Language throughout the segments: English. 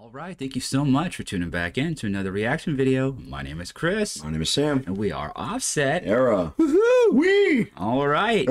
All right, thank you so much for tuning back in to another reaction video. My name is Chris. My name is Sam. And we are Offset. Era. Woohoo! Wee! All right.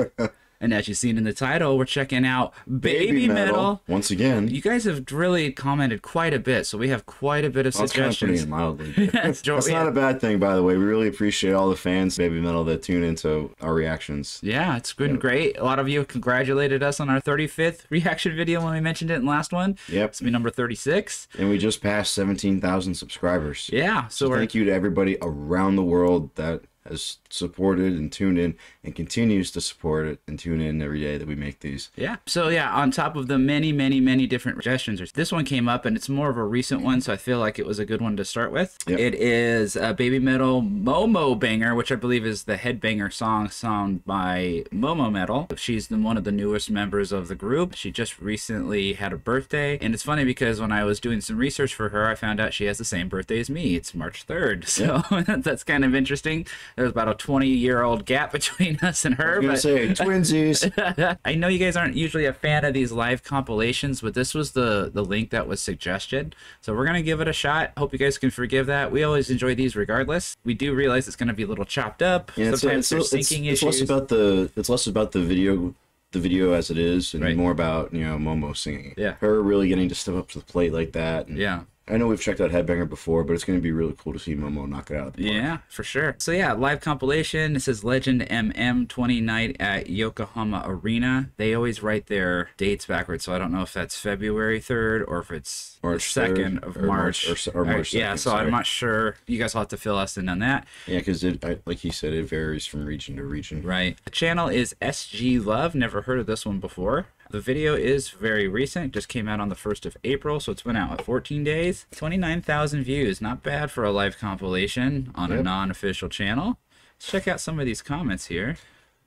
And as you've seen in the title, we're checking out Babymetal. Once again. You guys have really commented quite a bit, so we have quite a bit of suggestions. That's kind of putting it mildly. That's not a bad thing, by the way. We really appreciate all the fans of Babymetal that tune into our reactions. Yeah, it's been great. A lot of you congratulated us on our 35th reaction video when we mentioned it in the last one. Yep. It's been number 36. And we just passed 17,000 subscribers. Yeah. So thank you to everybody around the world that has supported and tuned in and continues to support it and tune in every day that we make these. Yeah. So yeah, on top of the many different suggestions, this one came up and it's more of a recent one, so I feel like it was a good one to start with. Yep. It is Babymetal Momobanger, which I believe is the headbanger song sung by Momometal. She's one of the newest members of the group. She just recently had a birthday, and it's funny because when I was doing some research for her, I found out she has the same birthday as me. It's March 3rd. So yep. That's kind of interesting. There's about a 20-year-old gap between us and her. I was gonna say twinsies. I know you guys aren't usually a fan of these live compilations, but this was the link that was suggested, so we're gonna give it a shot. Hope you guys can forgive that. We always enjoy these regardless. We do realize it's gonna be a little chopped up. Yeah, sometimes there's syncing issues. It's less about the video as it is, and more about, you know, Momo singing. Yeah, her really getting to step up to the plate like that. And yeah. I know we've checked out Headbanger before, but it's going to be really cool to see Momo knock it out of the park. Yeah, for sure. So yeah, live compilation. It says Legend MM 20 night at Yokohama Arena. They always write their dates backwards, so I don't know if that's February 3rd or if it's March the 2nd of March. Or March 2nd, yeah, so sorry. I'm not sure. You guys will have to fill us in on that. Yeah, because like he said, it varies from region to region. Right. The channel is SG Love. Never heard of this one before. The video is very recent. It just came out on the 1st of April, so it's been out 14 days. 29,000 views. Not bad for a live compilation on a non-official channel. Let's check out some of these comments here.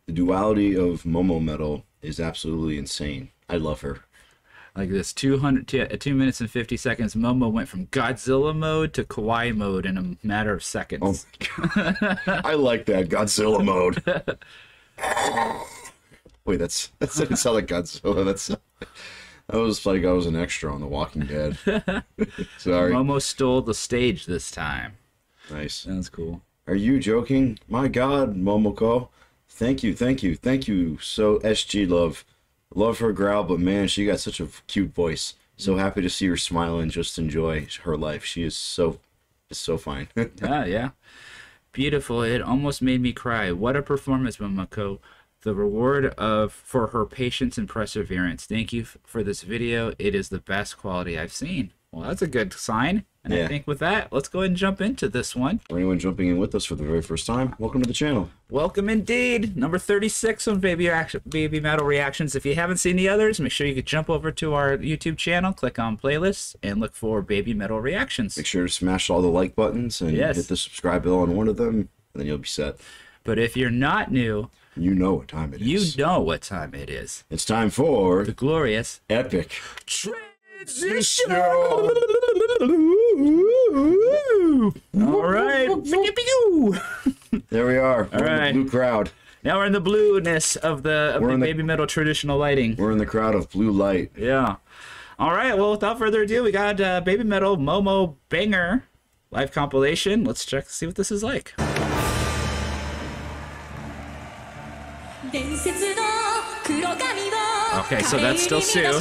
The duality of Momometal is absolutely insane. I love her. Like this 2 minutes and 50 seconds, Momo went from Godzilla mode to Kawaii mode in a matter of seconds. Oh my God. I like that Godzilla mode. Wait, that didn't sound like Godzilla. That was like I was an extra on The Walking Dead. Sorry. Momo stole the stage this time. Nice. That's cool. Are you joking? My God, Momoko. Thank you. So SG love her growl, but man, she got such a cute voice. So happy to see her smile and just enjoy her life. She is so fine. Yeah. Beautiful. It almost made me cry. What a performance, Momoko. The reward for her patience and perseverance. Thank you for this video. It is the best quality I've seen. Well, that's a good sign. And I think with that, let's go ahead and jump into this one. For anyone jumping in with us for the very first time, welcome to the channel. Welcome indeed. Number 36 on Babymetal Reactions. If you haven't seen the others, make sure you can jump over to our YouTube channel, click on playlists, and look for Babymetal Reactions. Make sure to smash all the like buttons and hit the subscribe bell on one of them, and then you'll be set. But if you're not new, you know what time it is. You know what time it is. It's time for the glorious epic transition. All right. There we are. All right. In the blue crowd. Now we're in the blueness of the Babymetal traditional lighting. We're in the crowd of blue light. Yeah. All right. Well, without further ado, we got Babymetal Momobanger live compilation. Let's see what this is like. Okay, so that's still Sue. Some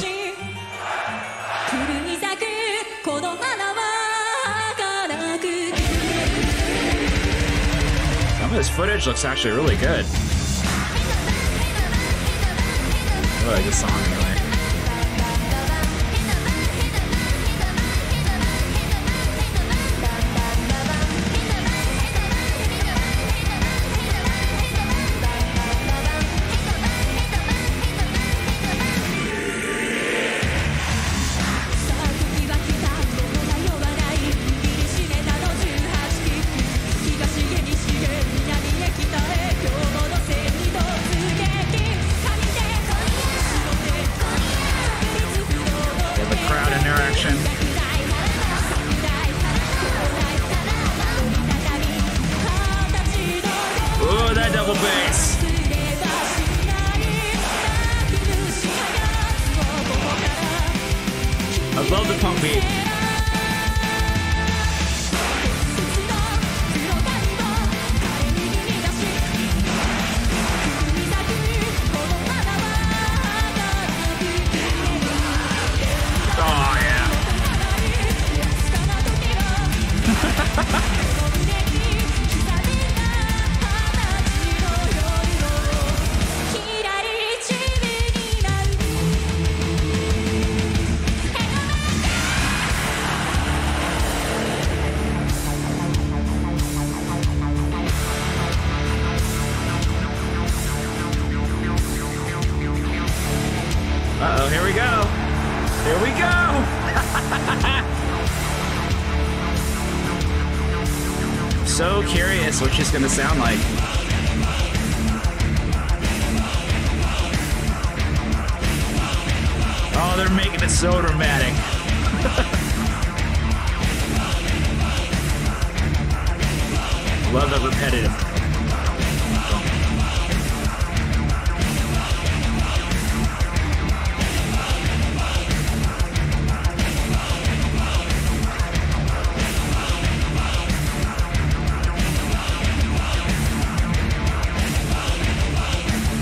of this footage looks actually really good. I like this song anyway. So curious what she's gonna sound like. Oh, they're making it so dramatic. Love the repetitive.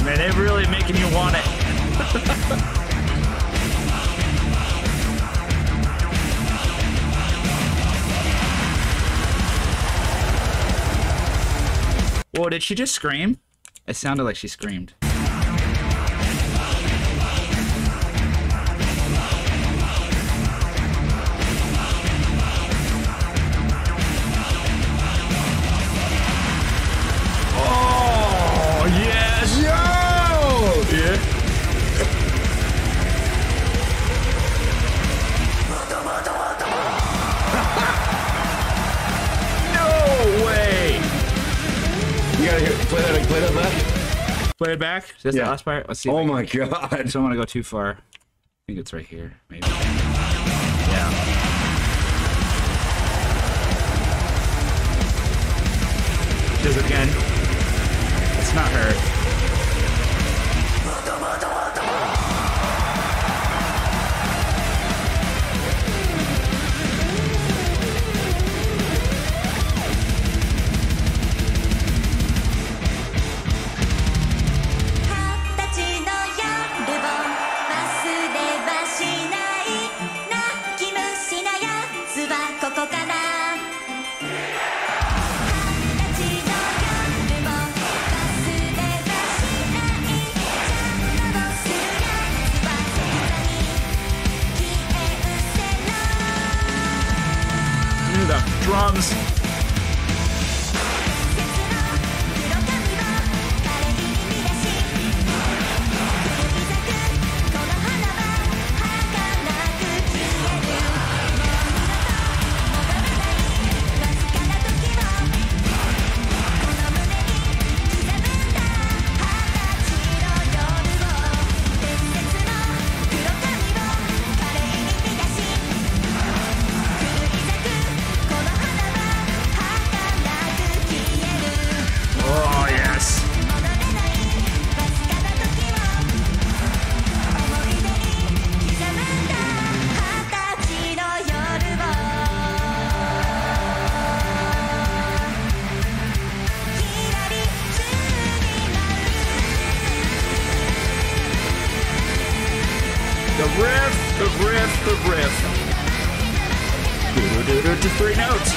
Man, they're really making you want it. Whoa, did she just scream? It sounded like she screamed. Oh, yes! Yo! Yeah. No way! You gotta play that back. Play it back. Is this the last part? Let's see. Oh my god! I don't want to go too far. I think it's right here, maybe. Yeah. Does it again? It's not her. The drums. Oh, yes. The riff, the riff, the riff. Just 3 notes.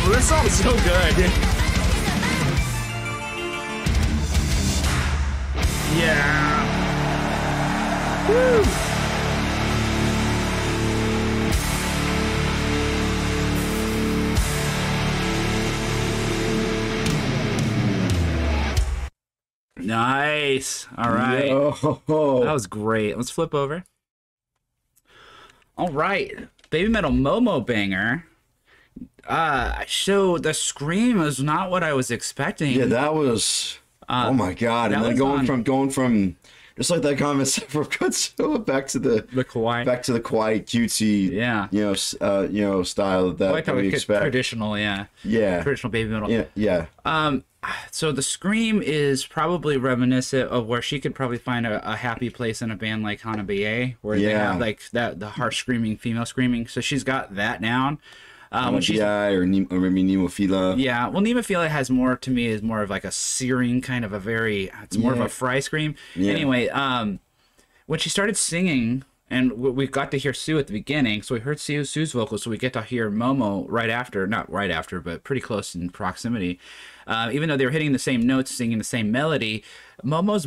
Well, this song's so good. Yeah. Woo. Nice. All right. Yo. That was great. Let's flip over. All right. Babymetal Momobanger. So the scream is not what I was expecting. Yeah, that was. Oh my god! And then going from just like that comment from Godzilla back to the kawaii, cutesy, style that we expect. Traditional, yeah, traditional baby metal. Yeah. So the scream is probably reminiscent of where she could probably find a happy place in a band like Hanabiye, where they have like the harsh screaming, female screaming. So she's got that down. Or maybe Nemophila. Yeah, well, Nemophila has more, to me, is more of like a searing kind of it's more of a fry scream. Yeah. Anyway, when she started singing, and we got to hear Sue at the beginning, so we heard Sue's vocals, so we get to hear Momo right after, not right after, but pretty close in proximity. Even though they were hitting the same notes, singing the same melody, Momo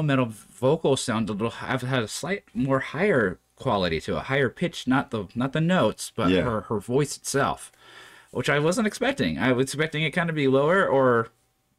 metal vocals sound had a slight more higher quality to a higher pitch, not the notes, but her voice itself, which I wasn't expecting. I was expecting it kind of be lower, or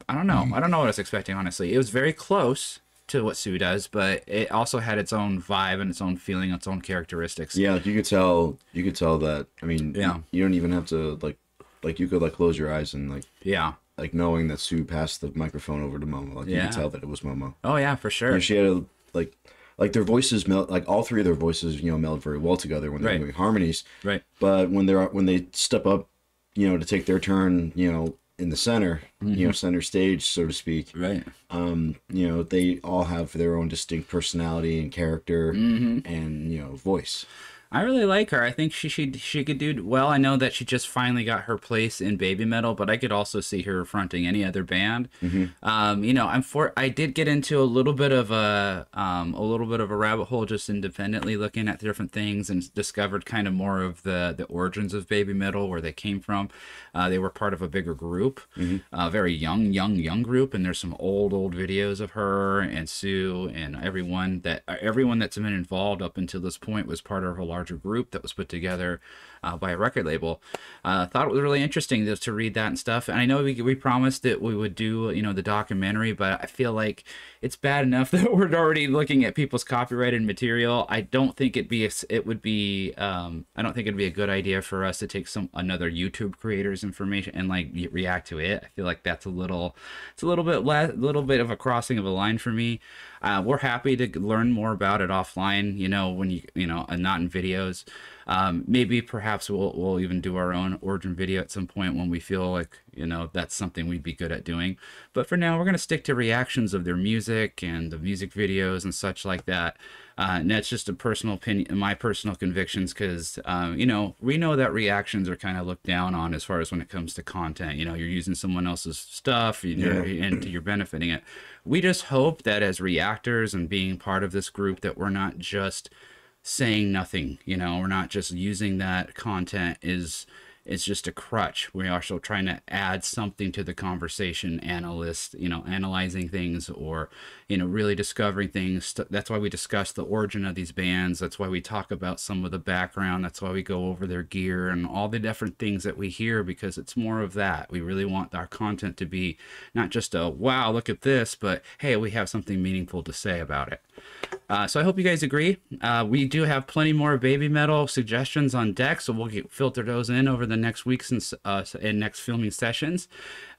I don't know. I don't know what I was expecting, honestly. It was very close, to what Sue does, but it also had its own vibe and its own feeling, its own characteristics. Yeah, like you could tell that. I mean, Yeah. you don't even have to like you could like close your eyes and Yeah. like knowing that Sue passed the microphone over to Momo. Like you Yeah. could tell that it was Momo. Oh yeah, for sure. And she had a, like their voices meld, like all three of their voices, you know, meld very well together when they're Right. doing harmonies. Right. But when they step up, you know, to take their turn, you know, in the center, you know, center stage, so to speak. Right. You know, they all have their own distinct personality and character and, you know, voice. I really like her. I think she could do well. I know that she just finally got her place in Babymetal, but I could also see her fronting any other band. You know, I did get into a little bit of a rabbit hole just independently looking at different things and discovered kind of more of the origins of Babymetal, where they came from. They were part of a bigger group, a very young group, and there's some old videos of her and Sue and everyone that's been involved up until this point was part of a larger group that was put together by a record label. Thought it was really interesting to read that and stuff. And I know we promised that we would do, you know, the documentary, but I feel like it's bad enough that we're already looking at people's copyrighted material. I don't think it'd be a good idea for us to take another YouTube creator's information and like react to it. I feel like it's a little bit of a crossing of a line for me. We're happy to learn more about it offline, you know, when you know, and not in videos. Maybe perhaps we'll even do our own origin video at some point when we feel like, you know, that's something we'd be good at doing. But for now, we're going to stick to reactions of their music and the music videos and such like that. And that's just a personal opinion, my personal convictions, because, you know, we know that reactions are kind of looked down on as far as when it comes to content. You know, you're using someone else's stuff and you're benefiting it. We just hope that as reactors and being part of this group that we're not just saying nothing, you know, we're not just using that content it's just a crutch. We're also trying to add something to the conversation, analyzing things, or, you know, really discovering things. That's why we discuss the origin of these bands. That's why we talk about some of the background. That's why we go over their gear and all the different things that we hear, because it's more of that. We really want our content to be not just a, wow, look at this, but hey, we have something meaningful to say about it. So I hope you guys agree. We do have plenty more Babymetal suggestions on deck, so we'll filter those in over the next weeks and next filming sessions.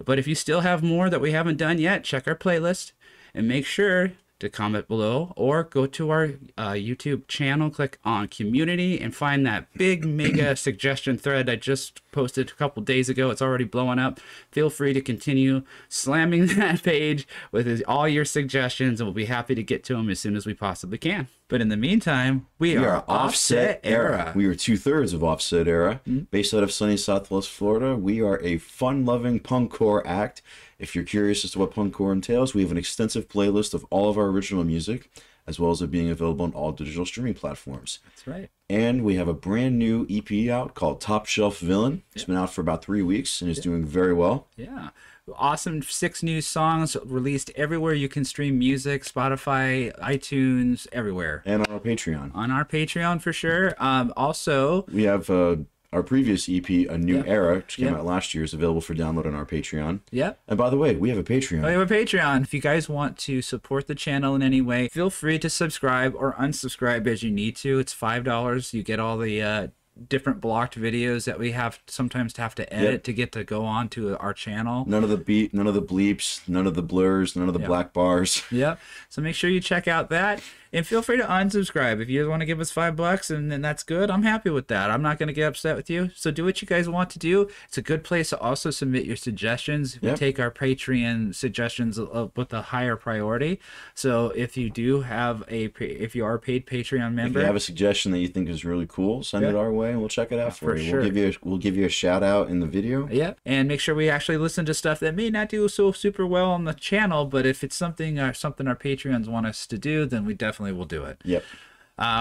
But if you still have more that we haven't done yet, check our playlist and make sure to comment below, or go to our YouTube channel, click on community, and find that big mega suggestion thread I just posted a couple days ago. It's already blowing up. Feel free to continue slamming that page with all your suggestions, and we'll be happy to get to them as soon as we possibly can. But in the meantime, we are Offset Era. We are 2/3 of Offset Era. Based out of sunny Southwest Florida, we are a fun-loving punkcore act. If you're curious as to what punkcore entails, we have an extensive playlist of all of our original music, as well as it being available on all digital streaming platforms. That's right. And we have a brand new EP out called Top Shelf Villain. It's been out for about 3 weeks and is doing very well. Yeah. Awesome 6 new songs released everywhere you can stream music, Spotify, iTunes, everywhere. And on our Patreon. On our Patreon for sure. Also, we have our previous EP, A New Era, which came out last year, is available for download on our Patreon. Yep. And by the way, we have a Patreon. We have a Patreon. If you guys want to support the channel in any way, feel free to subscribe or unsubscribe as you need to. It's $5. You get all the different blocked videos that we have sometimes to have to edit to get to go on to our channel. None of the bleeps, none of the blurs, none of the black bars. Yep. So make sure you check out that. And feel free to unsubscribe. If you want to give us $5 and then that's good, I'm happy with that. I'm not going to get upset with you. So do what you guys want to do. It's a good place to also submit your suggestions. We take our Patreon suggestions with a higher priority. So if you do have if you are a paid Patreon member, if you have a suggestion that you think is really cool, send it our way and we'll check it out for you. Sure. We'll give you a shout out in the video. Yeah. And make sure we actually listen to stuff that may not do so super well on the channel, but if it's something our Patreons want us to do, then we definitely will do it. Yep.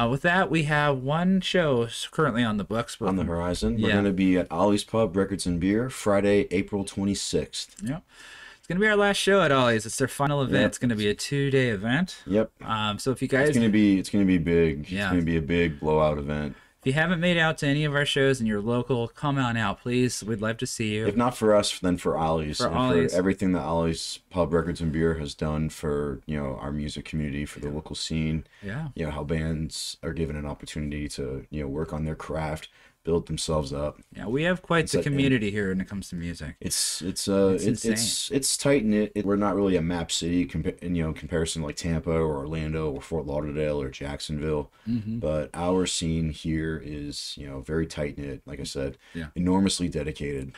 With that, we have one show currently on the books. On the horizon. We're going to be at Ollie's Pub, Records and Beer, Friday, April 26th. Yep. It's going to be our last show at Ollie's. It's their final event. Yep. It's going to be a 2-day event. Yep. So if you guys... It's going to be big. Yeah. It's going to be a big blowout event. If you haven't made it out to any of our shows and you're local, come on out, please. We'd love to see you. If not for us, then for Ollie's. For and Ollie's. For everything that Ollie's Pub Records and Beer has done for, you know, our music community, for the local scene. Yeah. You know, how bands are given an opportunity to, you know, work on their craft, build themselves up. Yeah, we have quite the community here when it comes to music. It's tight knit. We're not really a map city in comparison to like Tampa or Orlando or Fort Lauderdale or Jacksonville. But our scene here is, you know, very tight knit. Like I said, enormously dedicated.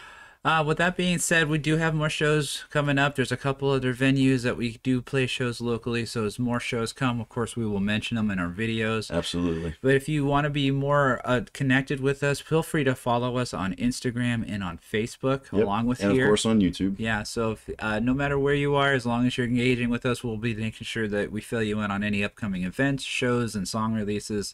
With that being said, we do have more shows coming up. There's a couple other venues that we do play shows locally. So as more shows come, of course, we will mention them in our videos. Absolutely. But if you want to be more connected with us, feel free to follow us on Instagram and on Facebook, along with and of course on YouTube. Yeah, so if, no matter where you are, as long as you're engaging with us, we'll be making sure that we fill you in on any upcoming events, shows, and song releases.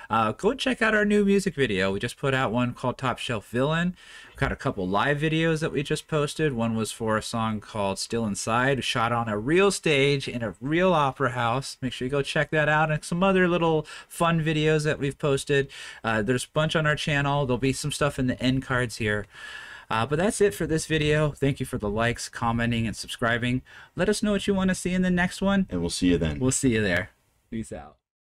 Go check out our new music video. We just put out one called Top Shelf Villain. We've got a couple live videos that we just posted. One was for a song called Still Inside, shot on a real stage in a real opera house. Make sure you go check that out, and some other little fun videos that we've posted. There's a bunch on our channel. There'll be some stuff in the end cards here. But that's it for this video. Thank you for the likes, commenting, and subscribing. Let us know what you want to see in the next one. And we'll see you then. We'll see you there. Peace out.